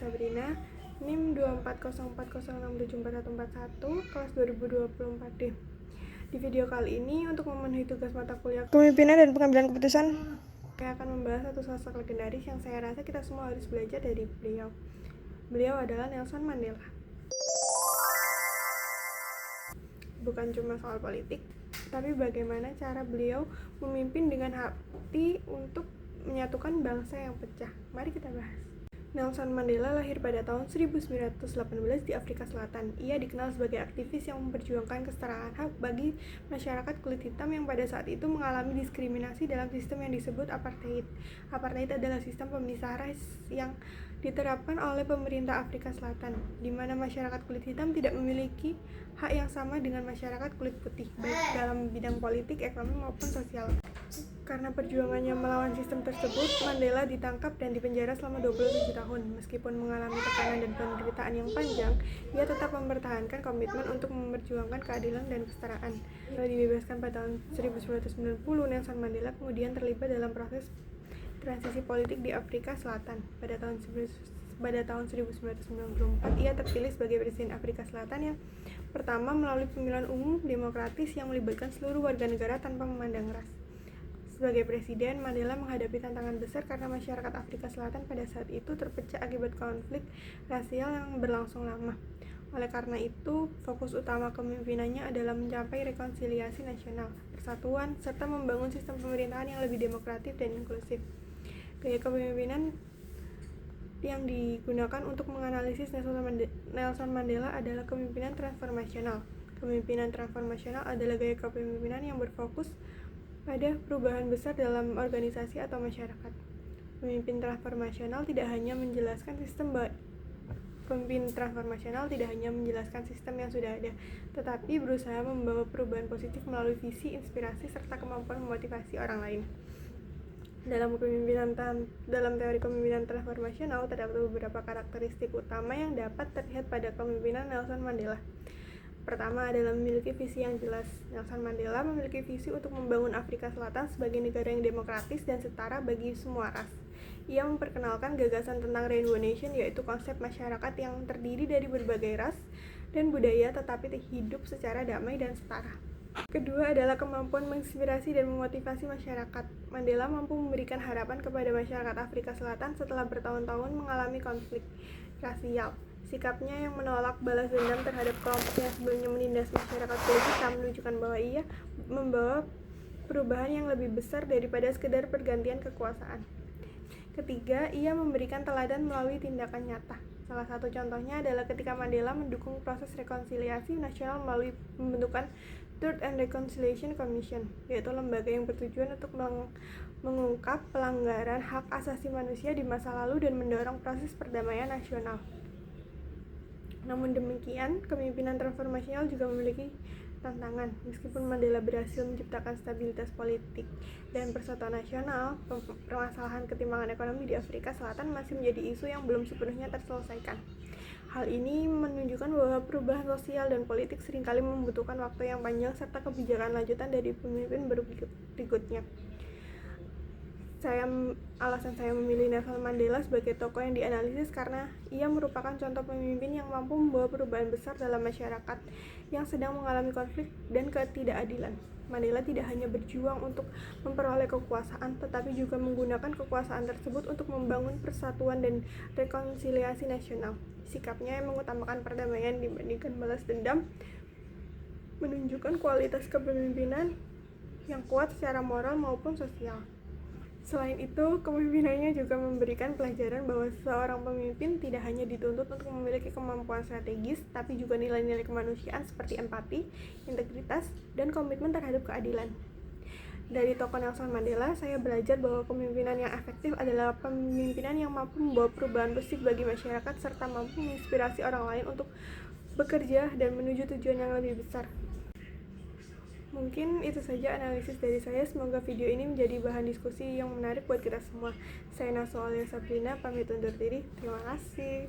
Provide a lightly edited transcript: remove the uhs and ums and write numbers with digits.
Sabrina, NIM 24040674141, kelas 2024D. Di video kali ini, untuk memenuhi tugas mata kuliah Kepemimpinan dan Pengambilan Keputusan, saya akan membahas satu sosok legendaris yang saya rasa kita semua harus belajar dari beliau. Beliau adalah Nelson Mandela. Bukan cuma soal politik, tapi bagaimana cara beliau memimpin dengan hati untuk menyatukan bangsa yang pecah. Mari kita bahas. Nelson Mandela lahir pada tahun 1918 di Afrika Selatan. Ia dikenal sebagai aktivis yang memperjuangkan kesetaraan hak bagi masyarakat kulit hitam yang pada saat itu mengalami diskriminasi dalam sistem yang disebut apartheid. Apartheid adalah sistem pemisah ras yang diterapkan oleh pemerintah Afrika Selatan, di mana masyarakat kulit hitam tidak memiliki hak yang sama dengan masyarakat kulit putih, baik dalam bidang politik, ekonomi, maupun sosial. Karena perjuangannya melawan sistem tersebut, Mandela ditangkap dan dipenjara selama 27 tahun. Meskipun mengalami tekanan dan penderitaan yang panjang, ia tetap mempertahankan komitmen untuk memperjuangkan keadilan dan kesetaraan. Setelah dibebaskan pada tahun 1990, Nelson Mandela kemudian terlibat dalam proses transisi politik di Afrika Selatan. Pada tahun 1994, ia terpilih sebagai Presiden Afrika Selatan yang pertama melalui pemilihan umum demokratis yang melibatkan seluruh warga negara tanpa memandang ras. Sebagai presiden, Mandela menghadapi tantangan besar karena masyarakat Afrika Selatan pada saat itu terpecah akibat konflik rasial yang berlangsung lama. Oleh karena itu, fokus utama kepemimpinannya adalah mencapai rekonsiliasi nasional, persatuan, serta membangun sistem pemerintahan yang lebih demokratis dan inklusif. Gaya kepemimpinan yang digunakan untuk menganalisis Nelson Mandela adalah kepemimpinan transformasional. Kepemimpinan transformasional adalah gaya kepemimpinan yang berfokus pada perubahan besar dalam organisasi atau masyarakat. Pemimpin transformasional tidak hanya menjelaskan sistem yang sudah ada, tetapi berusaha membawa perubahan positif melalui visi, inspirasi, serta kemampuan memotivasi orang lain. Dalam teori kepemimpinan transformasional terdapat beberapa karakteristik utama yang dapat terlihat pada kepemimpinan Nelson Mandela. Pertama adalah memiliki visi yang jelas. Nelson Mandela memiliki visi untuk membangun Afrika Selatan sebagai negara yang demokratis dan setara bagi semua ras. Ia memperkenalkan gagasan tentang Rainbow Nation, yaitu konsep masyarakat yang terdiri dari berbagai ras dan budaya tetapi hidup secara damai dan setara. Kedua adalah kemampuan menginspirasi dan memotivasi masyarakat. Mandela mampu memberikan harapan kepada masyarakat Afrika Selatan setelah bertahun-tahun mengalami konflik rasial. Sikapnya yang menolak balas dendam terhadap kelompok yang sebelumnya menindas masyarakat kulit hitam menunjukkan bahwa ia membawa perubahan yang lebih besar daripada sekedar pergantian kekuasaan. Ketiga, ia memberikan teladan melalui tindakan nyata. Salah satu contohnya adalah ketika Mandela mendukung proses rekonsiliasi nasional melalui pembentukan Truth and Reconciliation Commission, yaitu lembaga yang bertujuan untuk mengungkap pelanggaran hak asasi manusia di masa lalu dan mendorong proses perdamaian nasional. Namun demikian, kepemimpinan transformasional juga memiliki tantangan. Meskipun Mandela berhasil menciptakan stabilitas politik dan persatuan nasional, permasalahan ketimpangan ekonomi di Afrika Selatan masih menjadi isu yang belum sepenuhnya terselesaikan. Hal ini menunjukkan bahwa perubahan sosial dan politik seringkali membutuhkan waktu yang panjang serta kebijakan lanjutan dari pemimpin berikutnya. Alasan saya memilih Nelson Mandela sebagai tokoh yang dianalisis karena ia merupakan contoh pemimpin yang mampu membawa perubahan besar dalam masyarakat yang sedang mengalami konflik dan ketidakadilan. Mandela tidak hanya berjuang untuk memperoleh kekuasaan, tetapi juga menggunakan kekuasaan tersebut untuk membangun persatuan dan rekonsiliasi nasional. Sikapnya yang mengutamakan perdamaian dibandingkan balas dendam menunjukkan kualitas kepemimpinan yang kuat secara moral maupun sosial. Selain itu, kepemimpinannya juga memberikan pelajaran bahwa seorang pemimpin tidak hanya dituntut untuk memiliki kemampuan strategis, tapi juga nilai-nilai kemanusiaan seperti empati, integritas, dan komitmen terhadap keadilan. Dari tokoh Nelson Mandela, saya belajar bahwa kepemimpinan yang efektif adalah kepemimpinan yang mampu membawa perubahan positif bagi masyarakat serta mampu menginspirasi orang lain untuk bekerja dan menuju tujuan yang lebih besar. Mungkin itu saja analisis dari saya. Semoga video ini menjadi bahan diskusi yang menarik buat kita semua. Saya Nelson Sabrina, pamit undur diri. Terima kasih.